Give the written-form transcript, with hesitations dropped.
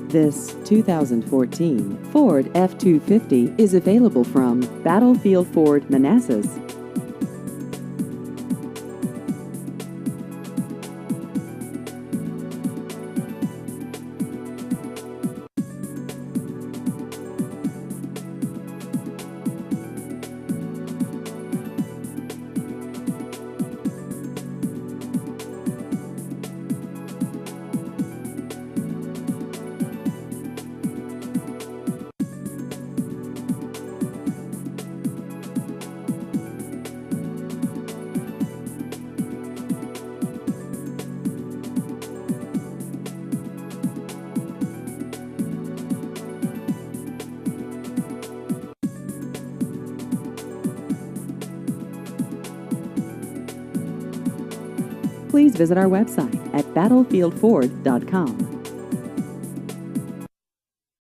This 2014 Ford F-250 is available from Battlefield Ford Manassas. Please visit our website at battlefieldford.com.